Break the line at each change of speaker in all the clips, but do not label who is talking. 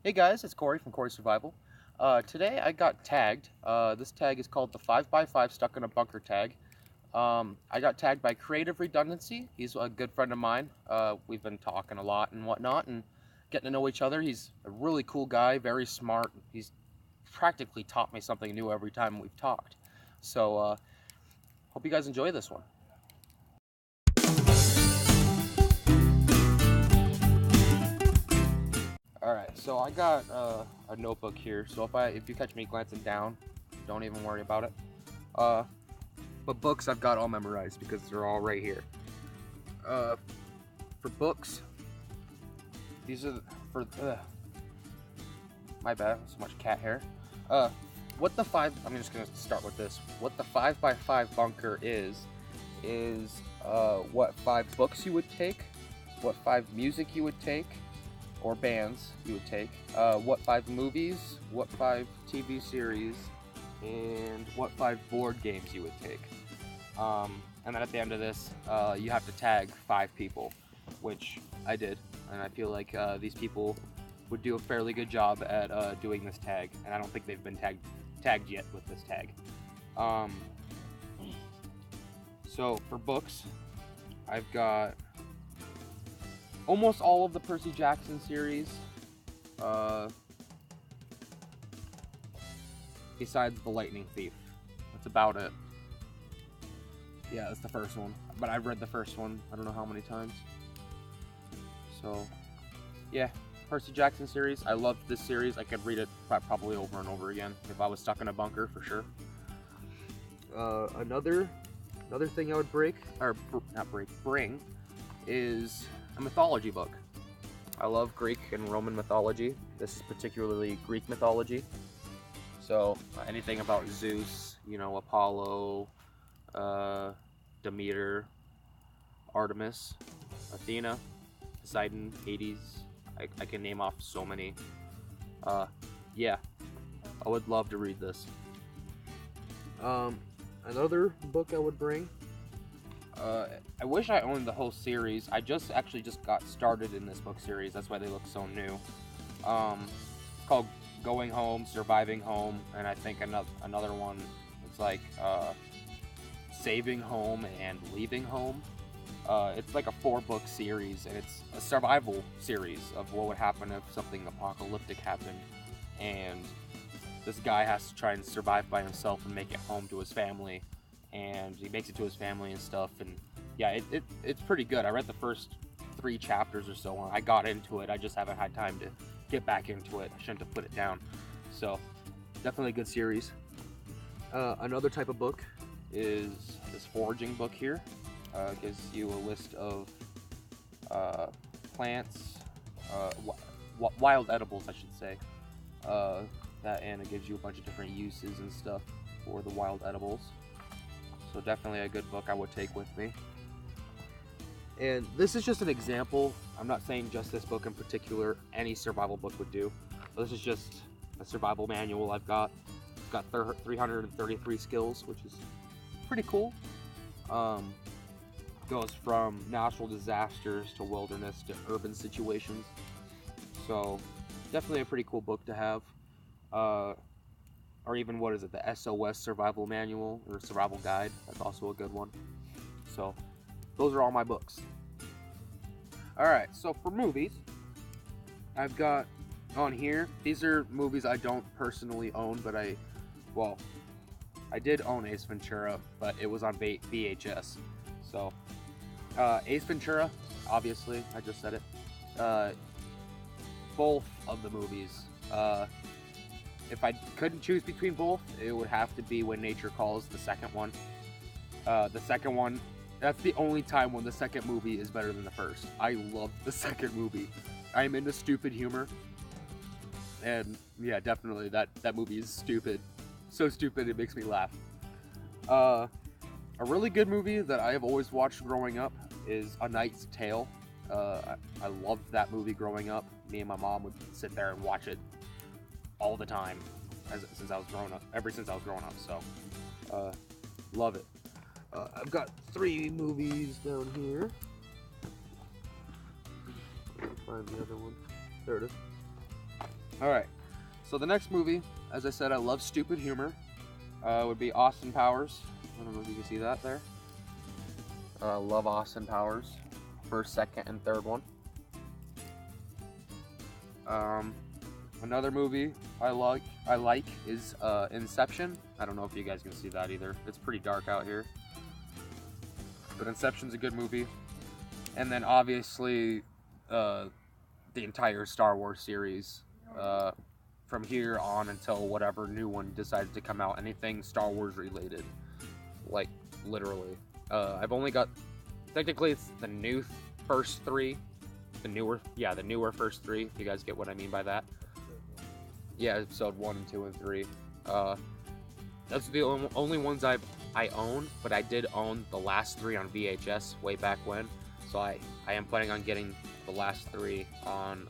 Hey guys, it's Corey from Corey Survival. Today I got tagged. This tag is called the 5x5 Stuck in a Bunker tag. I got tagged by Creative Redundancy. He's a good friend of mine. We've been talking a lot and whatnot and getting to know each other. He's a really cool guy, very smart. He's practically taught me something new every time we've talked. So, hope you guys enjoy this one. All right, so I got a notebook here. So if you catch me glancing down, don't even worry about it. Uh, But books I've got all memorized because they're all right here. Uh, for books, these are for my bad, so much cat hair. Uh, what the five? I'm just gonna start with this. What the 5x5 bunker is what 5 books you would take, what 5 music you would take, or bands you would take, what 5 movies, what 5 TV series, and what 5 board games you would take. And then at the end of this, you have to tag 5 people, which I did, and I feel like these people would do a fairly good job at doing this tag, and I don't think they've been tagged yet with this tag. Um, so for books, I've got almost all of the Percy Jackson series, uh, besides The Lightning Thief. That's about it. Yeah, that's the first one. But I've read the first one I don't know how many times. So, yeah, Percy Jackson series. I loved this series. I could read it probably over and over again if I was stuck in a bunker for sure. Another thing I would bring is a mythology book. I love Greek and Roman mythology. This is particularly Greek mythology. So anything about Zeus, Apollo, Demeter, Artemis, Athena, Poseidon, Hades. I can name off so many. Yeah, I would love to read this. Another book I would bring. I wish I owned the whole series. I actually just got started in this book series. That's why they look so new. It's called Going Home, Surviving Home, and I think another one. It's like Saving Home and Leaving Home. It's like a 4-book series, and it's a survival series of what would happen if something apocalyptic happened, and this guy has to try and survive by himself and make it home to his family, and he makes it to his family and stuff, and yeah, it's pretty good. I read the first 3 chapters or so, and I got into it. I just haven't had time to get back into it. I shouldn't have put it down. So, definitely a good series. Another type of book is this foraging book here. Gives you a list of plants, wild edibles, I should say. And it gives you a bunch of different uses and stuff for the wild edibles. So definitely a good book I would take with me. And this is just an example. I'm not saying just this book in particular. Any survival book would do. This is just a survival manual I've got. It's got 333 skills, which is pretty cool. Goes from natural disasters to wilderness to urban situations. So definitely a pretty cool book to have. Or even what is it, the SOS survival manual or survival guide. That's also a good one. So those are all my books. Alright, so for movies, I've got on here, these are movies I don't personally own, but I did own Ace Ventura, but it was on VHS. So Ace Ventura, obviously, I just said it. Both of the movies. If I couldn't choose between both, it would have to be When Nature Calls, the second one. The second one, that's the only time when the second movie is better than the first. I love the second movie. I'm into stupid humor. And yeah, definitely, that movie is stupid. So stupid it makes me laugh. A really good movie that I have always watched growing up is A Knight's Tale. I loved that movie growing up. Me and my mom would sit there and watch it all the time since I was growing up. Ever since I was growing up, so love it. I've got 3 movies down here. Find the other one. There it is. Alright, so the next movie, as I said, I love stupid humor, would be Austin Powers. I don't know if you can see that there. Love Austin Powers. First, second, and third one. Another movie I like is Inception. I don't know if you guys can see that either. It's pretty dark out here. But Inception's a good movie. And then obviously the entire Star Wars series. From here on until whatever new one decides to come out. Anything Star Wars related. Like, literally. I've only got... Technically, it's the new first three. The newer first three, if you guys get what I mean by that. Yeah, episode 1 and 2 and 3. That's the only ones I own, but I did own the last 3 on VHS way back when. So I am planning on getting the last 3 on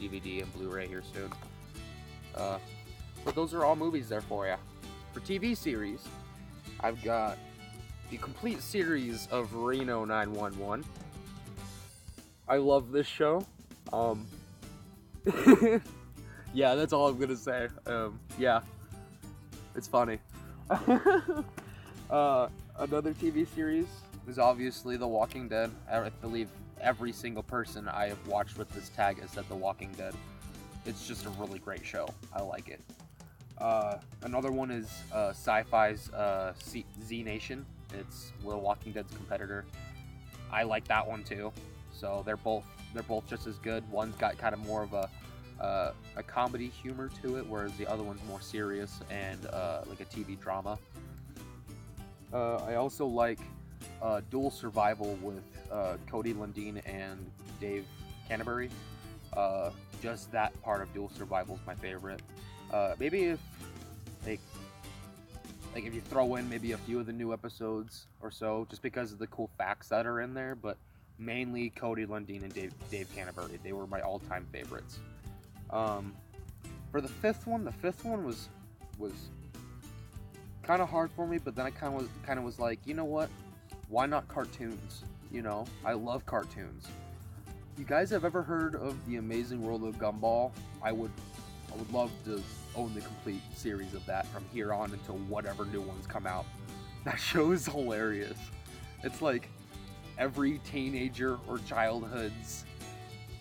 DVD and Blu-ray here soon. But those are all movies there for you. For TV series, I've got the complete series of Reno 911. I love this show. Yeah, that's all I'm gonna say. Yeah, it's funny. Another TV series is obviously The Walking Dead. I believe every single person I have watched with this tag has said The Walking Dead. It's just a really great show. I like it. Another one is Sci-Fi's Z Nation. It's The Walking Dead's competitor. I like that one too. So they're both just as good. One's got kind of more of a comedy humor to it, whereas the other one's more serious and like a TV drama. I also like Dual Survival with Cody Lundin and Dave Canterbury. Just that part of Dual Survival is my favorite. Maybe if like if you throw in maybe a few of the new episodes or so, just because of the cool facts that are in there, but mainly Cody Lundin and Dave Canterbury. They were my all-time favorites. For the fifth one was kind of hard for me, but then I kind of was like, you know what? Why not cartoons? You know, I love cartoons. You guys have ever heard of The Amazing World of Gumball? I would love to own the complete series of that from here on until whatever new ones come out. That show is hilarious. It's like every teenager or childhood's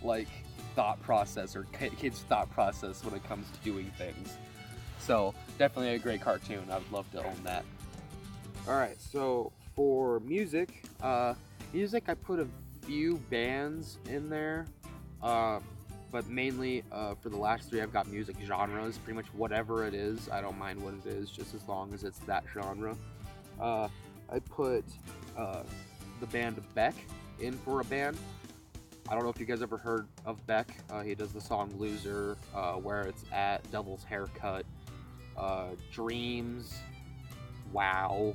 like thought process or kid's thought process when it comes to doing things. So definitely a great cartoon. I would love to own that. Alright, so for music, I put a few bands in there, but mainly for the last 3 I've got music genres. Pretty much whatever it is, I don't mind what it is, just as long as it's that genre. I put the band Beck in for a band. I don't know if you guys ever heard of Beck. He does the song Loser, Where It's At, Devil's Haircut, Dreams, Wow.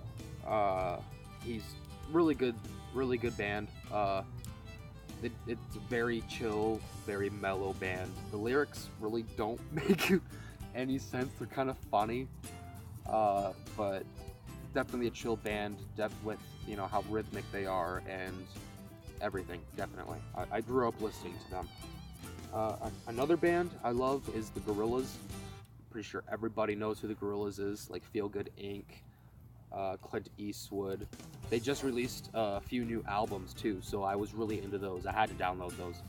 He's really good band. It's a very chill, very mellow band. The lyrics really don't make any sense. They're kind of funny, but definitely a chill band. With you know how rhythmic they are and everything. Definitely, I grew up listening to them. Another band I love is the Gorillaz. Pretty sure everybody knows who the Gorillaz is. Like Feel Good Inc., Clint Eastwood. They just released a few new albums too, so I was really into those. I had to download those.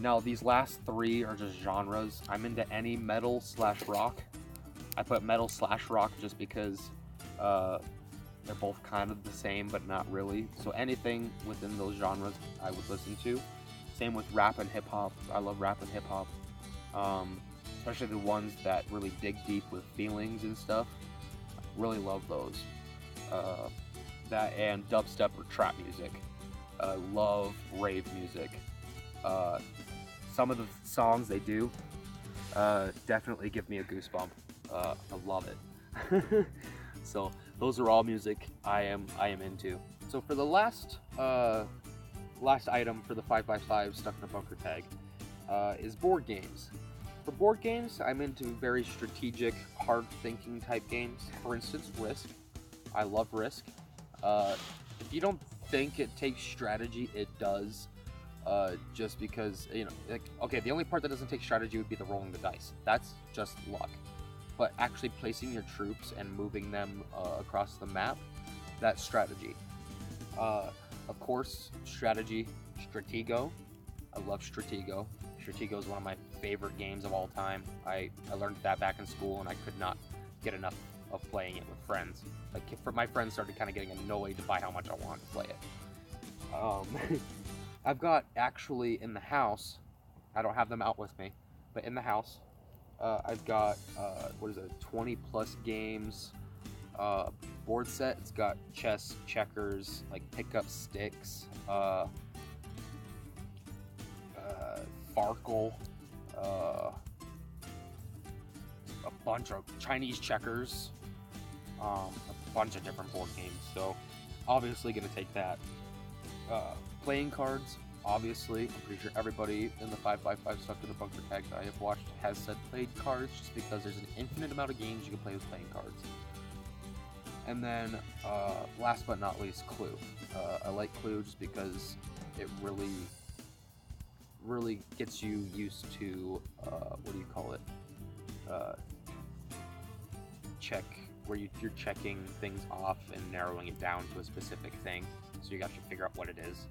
Now these last 3 are just genres. I'm into any metal/rock. I put metal/rock just because they're both kind of the same, but not really. So anything within those genres I would listen to. Same with rap and hip hop. I love rap and hip hop. Especially the ones that really dig deep with feelings and stuff. Really love those. That and dubstep or trap music. Love rave music. Some of the songs they do definitely give me a goosebump. I love it. So those are all music I am into. So for the last item for the 5x5 Stuck in a Bunker tag is board games. For board games, I'm into very strategic, hard-thinking type games. For instance, Risk. I love Risk. If you don't think it takes strategy, it does. just because, you know, like, okay, the only part that doesn't take strategy would be the rolling the dice. That's just luck. But actually placing your troops and moving them across the map, that's strategy. Of course, strategy, Stratego. I love Stratego. Stratego is one of my favorite games of all time. I learned that back in school, and I could not get enough of playing it with friends. Like, my friends started kind of getting annoyed by how much I wanted to play it. I've got, actually, in the house, I don't have them out with me, but in the house, I've got, 20 plus games, board set. It's got chess, checkers, like pickup sticks, Farkle, a bunch of Chinese checkers, a bunch of different board games, so obviously gonna take that. Playing cards, obviously, I'm pretty sure everybody in the 555 Stuck in the Bunker tag that I have watched has said played cards, just because there's an infinite amount of games you can play with playing cards. And then, last but not least, Clue. I like Clue just because it really gets you used to, where you're checking things off and narrowing it down to a specific thing, so you have to figure out what it is.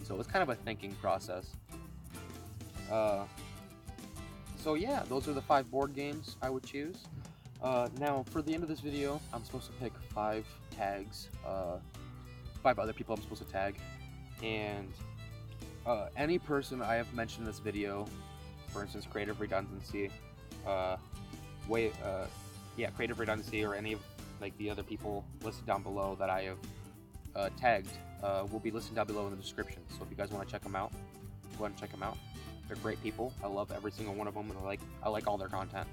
So it's kind of a thinking process. So yeah, those are the 5 board games I would choose. Now, for the end of this video, I'm supposed to pick 5 tags, 5 other people I'm supposed to tag, and any person I have mentioned in this video, for instance, Creative Redundancy, Creative Redundancy, or any of like the other people listed down below that I have tagged, will be listed down below in the description. So if you guys want to check them out, go ahead and check them out. They're great people. I love every single one of them, and I like all their content.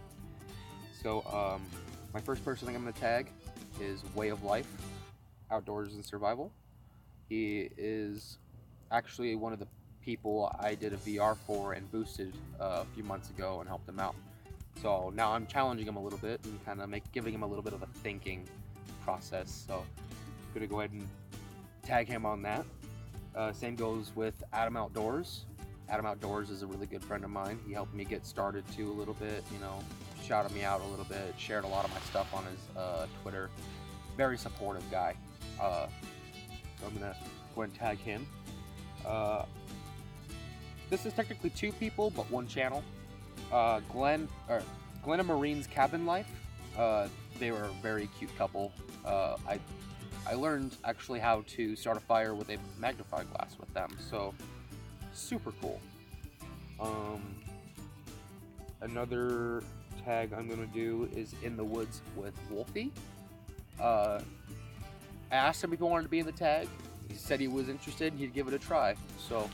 So my first person I'm going to tag is Way of Life, Outdoors and Survival. He is actually one of the people I did a VR for and boosted a few months ago and helped him out. So now I'm challenging him a little bit and kind of giving him a little bit of a thinking process. So I'm going to go ahead and tag him on that. Same goes with Adam Outdoors. Adam Outdoors is a really good friend of mine. He helped me get started too a little bit, you know, shouted me out a little bit, shared a lot of my stuff on his Twitter. Very supportive guy. So I'm going to go ahead and tag him. This is technically 2 people, but 1 channel. Glenn and Maureen's Cabin Life. They were a very cute couple. I learned actually how to start a fire with a magnifying glass with them, so super cool. Another tag I'm gonna do is In the Woods with Wolfie. I asked him if he wanted to be in the tag. He said he was interested and he'd give it a try. So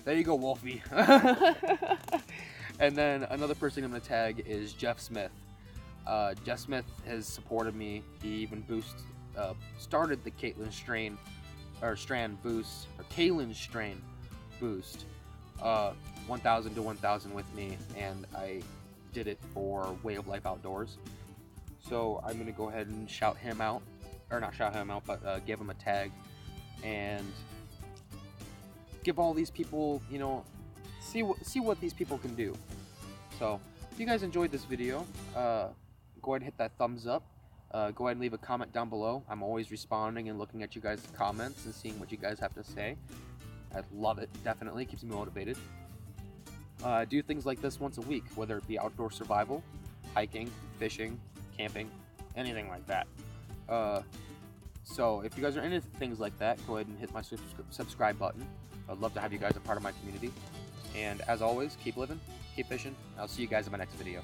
there you go, Wolfie. And then another person I'm gonna tag is Jeff Smith. Jeff Smith has supported me. He even started the Caitlin Strand boost, or Kaylin Strain boost, 1,000 to 1,000 with me, and I did it for Way of Life Outdoors. So I'm gonna go ahead and shout him out, or not shout him out, but give him a tag, and give all these people, you know, see what these people can do. So if you guys enjoyed this video, go ahead and hit that thumbs up. Go ahead and leave a comment down below. I'm always responding and looking at you guys' comments and seeing what you guys have to say. I love it, definitely. Keeps me motivated. I do things like this once a week, whether it be outdoor survival, hiking, fishing, camping, anything like that. So if you guys are into things like that, go ahead and hit my subscribe button. I'd love to have you guys a part of my community. And as always, keep living, keep fishing. I'll see you guys in my next video.